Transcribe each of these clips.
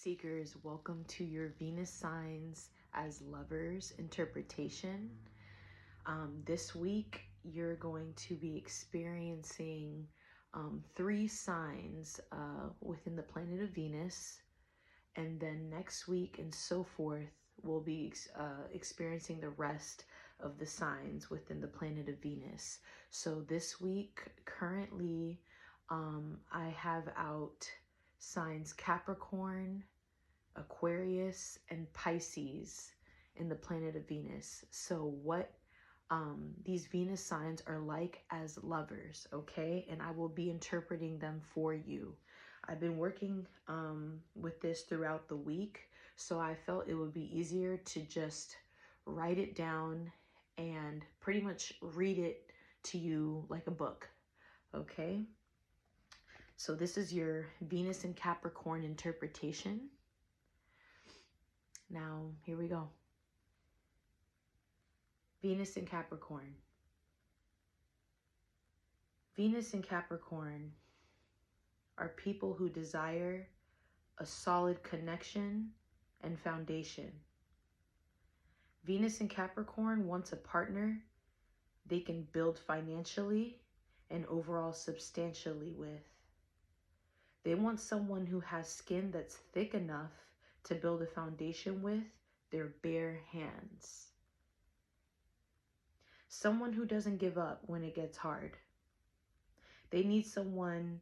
Seekers, welcome to your Venus signs as lovers interpretation. This week, you're going to be experiencing 3 signs within the planet of Venus. And then next week and so forth, we'll be experiencing the rest of the signs within the planet of Venus. So this week, currently, I have out signs Capricorn, Aquarius, and Pisces in the planet of Venus. So what these Venus signs are like as lovers, okay? And I will be interpreting them for you. I've been working with this throughout the week, so I felt it would be easier to just write it down and pretty much read it to you like a book, okay? So this is your Venus and Capricorn interpretation. Now, here we go. Venus and Capricorn. Venus and Capricorn are people who desire a solid connection and foundation. Venus and Capricorn wants a partner they can build financially and overall substantially with. They want someone who has skin that's thick enough to build a foundation with their bare hands. Someone who doesn't give up when it gets hard. They need someone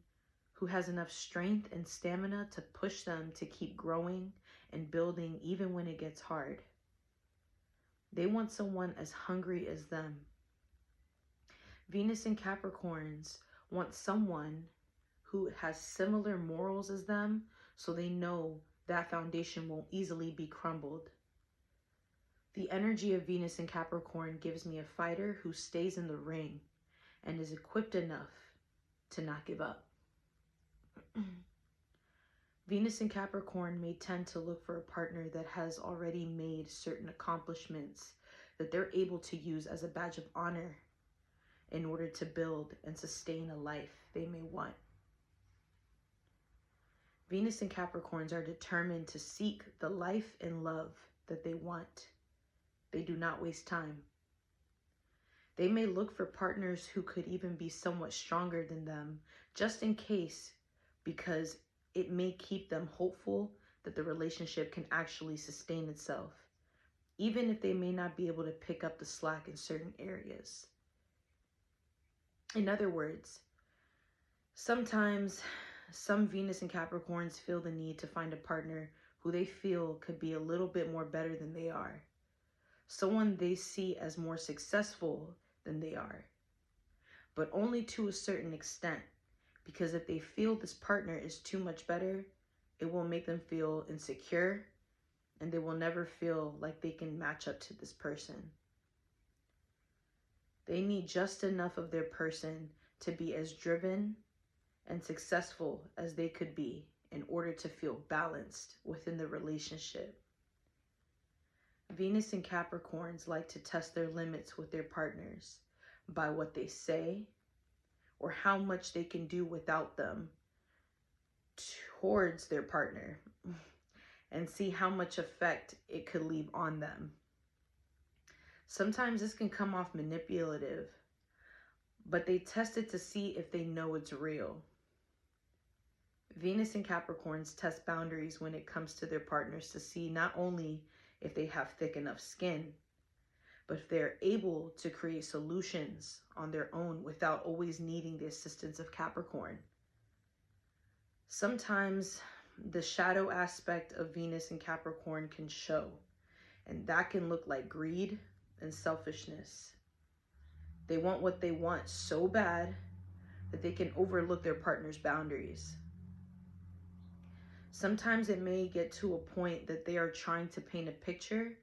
who has enough strength and stamina to push them to keep growing and building even when it gets hard. They want someone as hungry as them. Venus and Capricorns want someone who has similar morals as them, so they know that foundation won't easily be crumbled. The energy of Venus and Capricorn gives me a fighter who stays in the ring and is equipped enough to not give up. Venus and Capricorn may tend to look for a partner that has already made certain accomplishments that they're able to use as a badge of honor in order to build and sustain a life they may want. Venus and Capricorns are determined to seek the life and love that they want. They do not waste time. They may look for partners who could even be somewhat stronger than them, just in case, because it may keep them hopeful that the relationship can actually sustain itself, even if they may not be able to pick up the slack in certain areas. In other words, sometimes some Venus and Capricorns feel the need to find a partner who they feel could be a little bit more better than they are. Someone they see as more successful than they are, but only to a certain extent, because if they feel this partner is too much better, it will make them feel insecure and they will never feel like they can match up to this person. They need just enough of their person to be as driven and successful as they could be in order to feel balanced within the relationship. Venus and Capricorns like to test their limits with their partners by what they say or how much they can do without them towards their partner and see how much effect it could leave on them. Sometimes this can come off manipulative, but they test it to see if they know it's real. Venus and Capricorns test boundaries when it comes to their partners to see not only if they have thick enough skin, but if they're able to create solutions on their own without always needing the assistance of Capricorn. Sometimes the shadow aspect of Venus and Capricorn can show, and that can look like greed and selfishness. They want what they want so bad that they can overlook their partner's boundaries. Sometimes it may get to a point that they are trying to paint a picture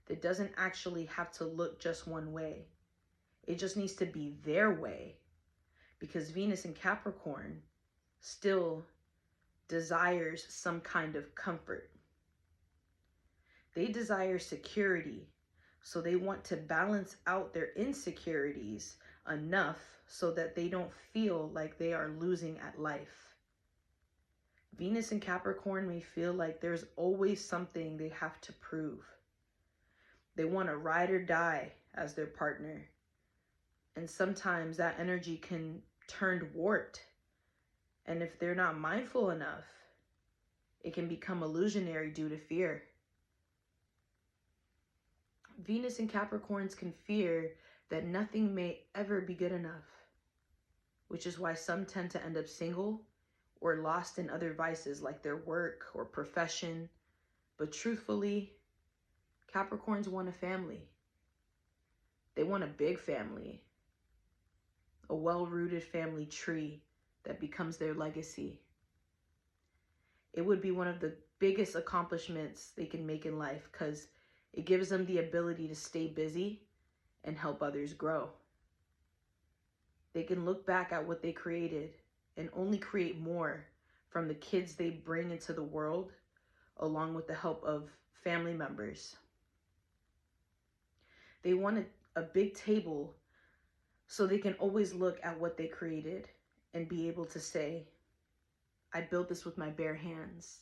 that doesn't actually have to look just one way. It just needs to be their way, because Venus and Capricorn still desires some kind of comfort. They desire security, so they want to balance out their insecurities enough so that they don't feel like they are losing at life. Venus and Capricorn may feel like there's always something they have to prove. They want to ride or die as their partner. And sometimes that energy can turn warped. And if they're not mindful enough, it can become illusionary due to fear. Venus and Capricorns can fear that nothing may ever be good enough, which is why some tend to end up single or lost in other vices like their work or profession. But truthfully, Capricorns want a family. They want a big family, a well-rooted family tree that becomes their legacy. It would be one of the biggest accomplishments they can make in life because it gives them the ability to stay busy and help others grow. They can look back at what they created and only create more from the kids they bring into the world, along with the help of family members. They want a big table so they can always look at what they created and be able to say, I built this with my bare hands.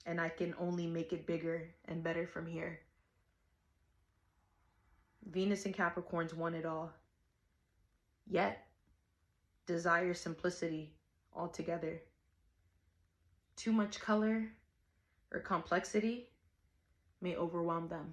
And I can only make it bigger and better from here. Venus and Capricorns want it all, yet desire simplicity altogether. Too much color or complexity may overwhelm them.